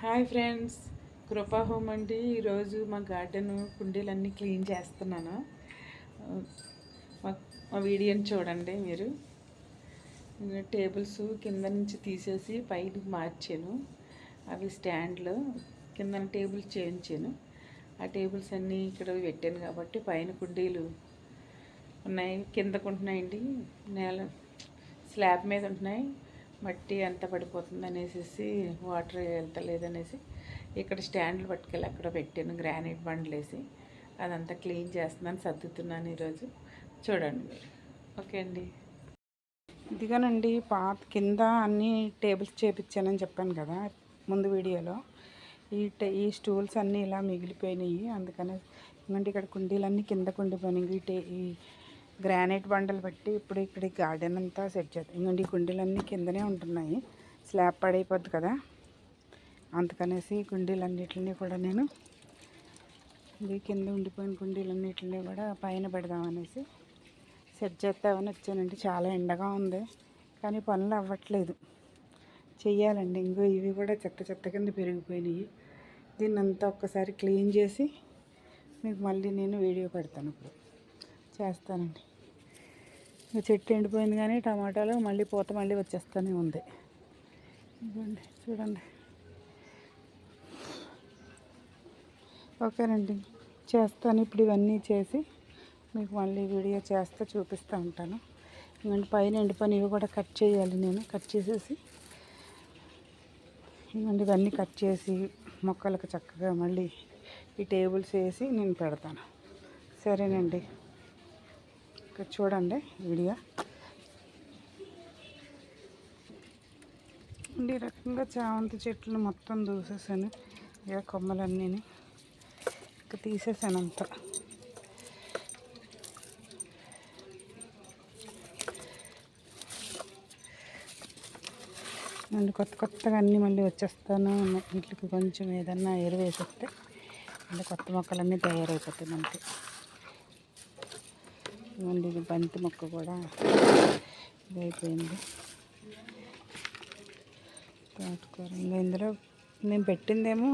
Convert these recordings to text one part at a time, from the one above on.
Hi friends, కృపా home అండి. ఈరోజు మా గార్డెన్ కుండీలన్నీ క్లీన్ చేస్తున్నాను. మా మా వీడియోని చూడండి మీరు. టేబుల్స్ కింద నుంచి తీసేసి పైకి మార్చాను. అవి స్టాండ్లో కింద టేబుల్స్ చేయించాను. ఆ టేబుల్స్ అన్నీ ఇక్కడ పెట్టాను కాబట్టి పైన కుండీలు ఉన్నాయి, కిందకు ఉంటున్నాయండి. నేల స్లాబ్ మీద ఉంటున్నాయి. మట్టి అంతా పడిపోతుంది అనేసి వాటర్ వెళ్తలేదనేసి ఇక్కడ స్టాండ్లు పట్టుకెళ్ళి అక్కడ పెట్టాను. గ్రానైట్ బండ్లు వేసి అదంతా క్లీన్ చేస్తున్నాను, సర్దుతున్నాను ఈరోజు. చూడండి మీరు. ఓకే అండి. ఇదిగోనండి, పాత కింద అన్ని టేబుల్స్ చేపించానని చెప్పాను కదా ముందు వీడియోలో. ఈ స్టూల్స్ అన్నీ ఇలా మిగిలిపోయినాయి, అందుకని ఎందుకంటే ఇక్కడ కుండీలన్నీ కిందకు ఉండిపోయినాయి. ఈ గ్రానైట్ బండలు పెట్టి ఇప్పుడు ఇక్కడ గార్డెన్ అంతా సెట్ చేద్దాం. ఎందుకంటే ఈ కుండీలన్నీ కిందనే ఉంటున్నాయి, స్లాబ్ పడైపోద్ది కదా, అందుకనేసి ఈ కుండీలన్నిటిని కూడా నేను ఇది కింద ఉండిపోయిన కుండీలన్నిటిని కూడా పైన పెడదామనేసి సెట్ చేద్దామని వచ్చానండి. చాలా ఎండగా ఉంది కానీ పనులు అవ్వట్లేదు, చెయ్యాలండి. ఇంకో ఇవి కూడా చెత్త కింద పెరిగిపోయినాయి. దీన్ని అంతా ఒక్కసారి క్లీన్ చేసి మీకు మళ్ళీ నేను వీడియో పెడతాను. ఇప్పుడు చేస్తానండి. చెట్టు ఎండిపోయింది కానీ టమాటాలు మళ్ళీ పూత మళ్ళీ వచ్చేస్తూనే ఉంది. ఇవ్వండి చూడండి. ఓకేనండి, చేస్తాను. ఇప్పుడు ఇవన్నీ చేసి మీకు మళ్ళీ వీడియో చేస్తే చూపిస్తూ ఉంటాను. ఎందుకంటే పైన ఎండిపోయిన ఇవి కూడా కట్ చేయాలి. నేను కట్ చేసేసి ఇవన్నీ కట్ చేసి మొక్కలకు చక్కగా మళ్ళీ ఈ టేబుల్స్ వేసి నేను పెడతాను. సరేనండి, ఇక్కడ చూడండి వీడియో. ఈ రకంగా చామంతి చెట్లు మొత్తం దూసేసాను. ఇక కొమ్మలన్నీ ఇక తీసేసాను అంతా. మళ్ళీ కొత్తగా అన్నీ మళ్ళీ వచ్చేస్తాను. ఇంట్లోకి కొంచెం ఏదన్నా ఎరువు వేసేస్తే మళ్ళీ కొత్త మొక్కలన్నీ తయారైపోతాయి మనకి. మళ్ళీ బంతి మొక్క కూడా ఇదైపోయింది. తోటకూర ఇందులో నేను పెట్టిందేమో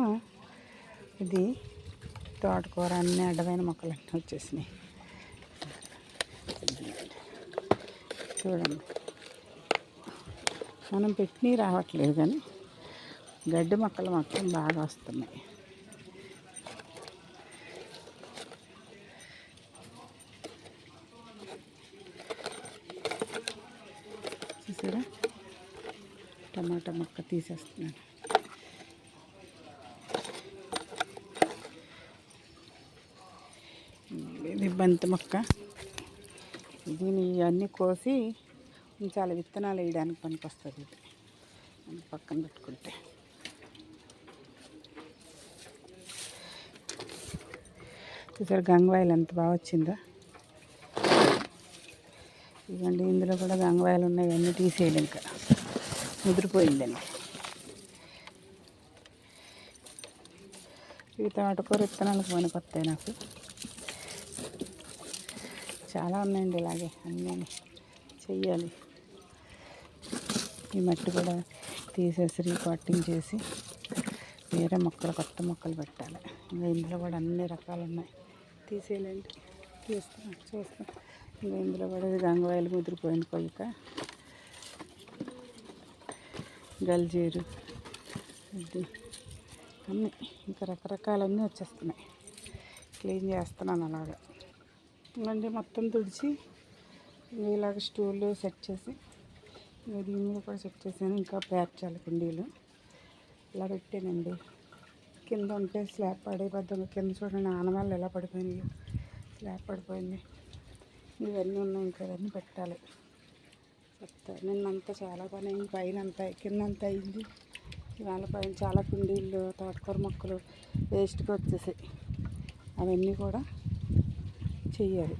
ఇది తోటకూర, అన్నీ అడ్డమైన మొక్కలన్నీ వచ్చేసినాయి. చూడండి, మనం పెట్టినవి రావట్లేదు కానీ గడ్డి మొక్కలు మొత్తం బాగా వస్తున్నాయి. చూసారా, టమాటా మొక్క తీసేస్తున్నాను. ఇది బంతి మొక్క. దీన్ని ఇవన్నీ కోసి చాలా విత్తనాలు వేయడానికి పనికి వస్తుంది. ఇది పక్కన పెట్టుకుంటే చూసారు గంగవాయలు ఎంత బాగా వచ్చిందో. ఇవ్వండి, ఇందులో కూడా గంగవాయలు ఉన్నాయి, అన్నీ తీసేయాలి, ఇంకా ముదిరిపోయిందండి. ఇవి తోటకూర విత్తనాలకు పనికొస్తాయి నాకు. చాలా ఉన్నాయండి, ఇలాగే అన్నీ చెయ్యాలి. ఈ మట్టి కూడా తీసేసి రీపాటింగ్ చేసి వేరే మొక్కలు, కొత్త మొక్కలు పెట్టాలి. ఇంకా ఇందులో కూడా అన్ని రకాలు ఉన్నాయి, తీసేయాలండి. చూస్తాం. ఇంకా ఇందులో కూడా గంగవాయలు ముదిరిపోయిన కొయ్యక, గల్జీరు, ఇది అన్నీ ఇంకా రకరకాలన్నీ వచ్చేస్తున్నాయి. క్లీన్ చేస్తున్నాను అలాగా. ఇవన్నీ మొత్తం తుడిచి ఇలాగ స్టూల్ సెట్ చేసి దీని మీద కూడా సెట్ చేశాను. ఇంకా పేర్చాలి కుండీలు. ఇలా పెట్టానండి. కింద ఉంటే స్లాబ్ పడైపోద్దాం. కింద చూడండి ఆనవాళ్ళు ఎలా పడిపోయినాయి, స్లాబ్ పడిపోయింది. ఇవన్నీ ఉన్నాయి, ఇంకా ఇవన్నీ పెట్టాలి. నిన్నంతా చాలా పని అయింది. పైన అంతా కింద అంతా అయింది. ఇవాళ పైన చాలా కుండీలు తోటకూర మొక్కలు వేస్ట్గా వచ్చేసాయి. అవన్నీ కూడా చెయ్యాలి.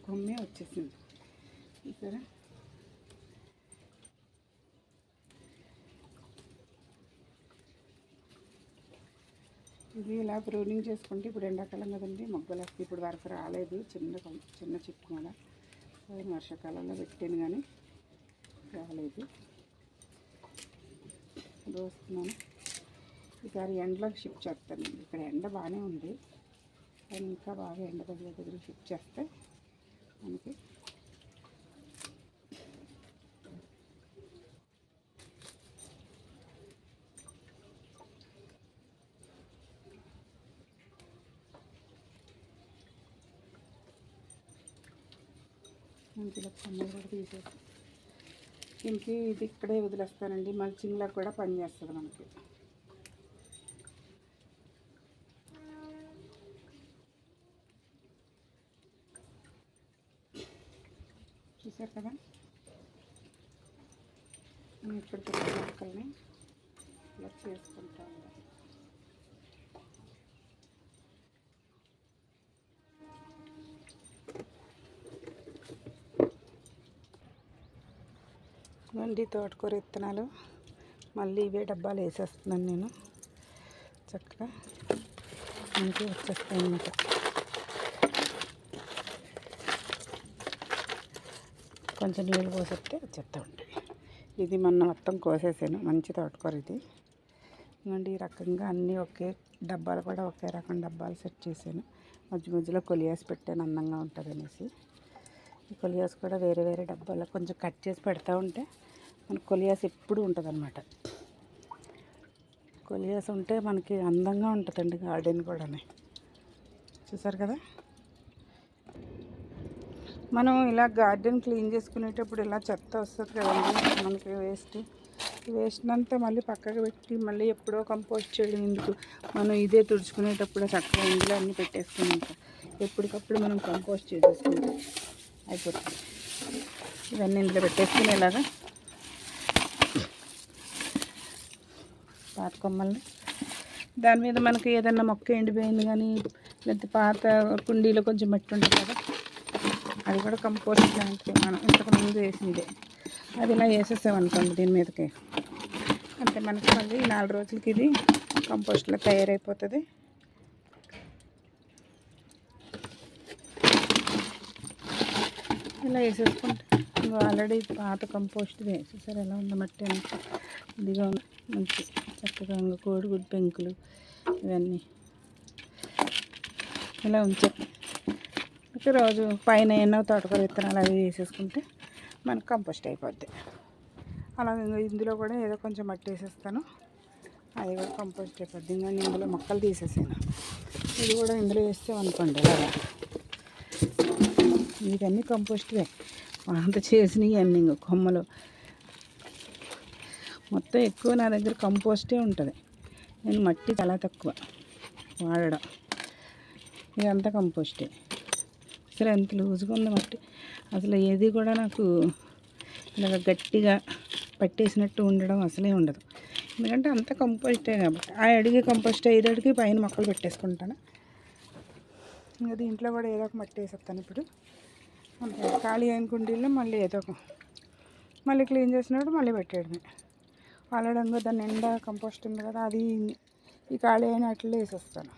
కొమ్మే వచ్చేసింది ఇక్కడ. ఇది ఇలా ప్రూనింగ్ చేసుకుంటే ఇప్పుడు ఎండాకాలం కదండి, మొగ్గలు వస్తే ఇప్పుడు వరకు రాలేదు. చిన్న చెట్టు కూడా వర్షాకాలంలో పెట్టాను కానీ రాలేదు. ఇప్పుడు వస్తున్నాను. ఈసారి ఎండలోకి షిఫ్ట్ చేస్తానండి. ఇక్కడ ఎండ బాగానే ఉంది కానీ ఇంకా బాగా ఎండ దగ్గర షిఫ్ట్ చేస్తే మనకి మంచిగా కొమ్మలు కూడా తీసేసి దీనికి ఇది ఇక్కడే వదిలేస్తానండి. మల్చింగ్లా కూడా పనిచేస్తుంది మనకి. చూసారు కదా, నేను ఇక్కడ పెట్టిన మొక్కల్ని ఇలా చేసుకుంటాను. ఇవ్వండి తోటకూర విత్తనాలు. మళ్ళీ ఇవే డబ్బాలు వేసేస్తున్నాను నేను. చక్కగా మంచిగా వచ్చేస్తాయి అన్నమాట. కొంచెం నీళ్ళు పోసేస్తే వచ్చేస్తూ ఉంటాయి. ఇది మొత్తం కోసేసాను. మంచి తోటకూర ఇది. ఇవ్వండి ఈ రకంగా అన్నీ ఒకే డబ్బాలు కూడా ఒకే రకం డబ్బాలు సెట్ చేశాను. మధ్యలో కొలియాస్ పెట్టాను అందంగా ఉంటుంది అనేసి. ఈ కొలియాస్ కూడా వేరే వేరే డబ్బాలో కొంచెం కట్ చేసి పెడతా ఉంటే మనకు కొలియాస్ ఎప్పుడు ఉంటుంది అన్నమాట. కొలియాస్ ఉంటే మనకి అందంగా ఉంటుందండి గార్డెన్ కూడా. చూసారు కదా, మనం ఇలా గార్డెన్ క్లీన్ చేసుకునేటప్పుడు ఇలా చెత్త వస్తుంది కదండి మనకి, వేస్ట్ అంతా మళ్ళీ పక్కకు పెట్టి మళ్ళీ ఎప్పుడో కంపోస్ట్ చేయడం ఎందుకు, మనం ఇదే తుడుచుకునేటప్పుడు చక్కగా ఇందులో అన్నీ పెట్టేసుకుని ఉంటాం. ఎప్పటికప్పుడు మనం కంపోస్ట్ చేసేసుకుంటాం అయిపోతుంది. ఇవన్నీ ఇందులో పెట్టేసుకునేలాగా పాత కొమ్మల్ని దాని మీద మనకి ఏదన్నా మొక్క ఎండిపోయింది కానీ లేకపోతే పాత కుండీలో కొంచెం మట్టి ఉంటుంది కదా, అది కూడా కంపోస్ట్ లాంటిది. మనం ఇంతకుముందు వేసిందే అది ఇలా వేసేసామనుకోండి దీని మీదకి, అంటే మనకి మళ్ళీ 4 రోజులకి ఇది కంపోస్ట్లో తయారైపోతుంది. ఇలా వేసేసుకుంటే ఆల్రెడీ పాత కంపోస్ట్ వేసేసారు. ఎలా ఉంది మట్టి అంతా ఇదిగా మంచి చక్కగా కోడిగుడ్డు పెంకులు ఇవన్నీ ఇలా ఉంచారు. అయితే రోజు పైన ఎన్నో తోటకూర విత్తనాలు అవి వేసేసుకుంటే మనకు కంపోస్ట్ అయిపోద్ది. అలాగే ఇందులో కూడా ఏదో కొంచెం మట్టి వేసేస్తాను, అది కూడా కంపోస్ట్ అయిపోద్ది. ఇంకా ఇందులో మొక్కలు తీసేసాను. ఇది కూడా ఇందులో వేస్తామనుకోండి అలాగా. ఇవన్నీ కంపోస్ట్వే అంత చేసినవి అన్నీ. ఇంకా కొమ్మలు మొత్తం ఎక్కువ నా దగ్గర కంపోస్టే ఉంటుంది. నేను మట్టి చాలా తక్కువ వాడడం. ఇదంతా కంపోస్టే. అసలు ఎంత లూజ్గా ఉంది మట్టి, అసలు ఏది కూడా నాకు ఇలాగ గట్టిగా పట్టేసినట్టు ఉండడం అసలే ఉండదు. ఎందుకంటే అంత కంపోస్టే కాబట్టి. ఆ అడిగి కంపోస్ట్ 5 అడిగి పైన మొక్కలు పెట్టేసుకుంటాను. ఇంకా దీంట్లో కూడా ఏదో ఒక మట్టి వేసేస్తాను. ఇప్పుడు ఖాళీ అయిన కుండీల్లో మళ్ళీ ఏదో ఒక మళ్ళీ క్లీన్ చేసినప్పుడు మళ్ళీ పెట్టేయడమే. ఆల్రెడీ దాని నిండా కంపోస్ట్ ఉంది కదా, అది ఈ ఖాళీ అయిన వాటిలో వేసేస్తాను.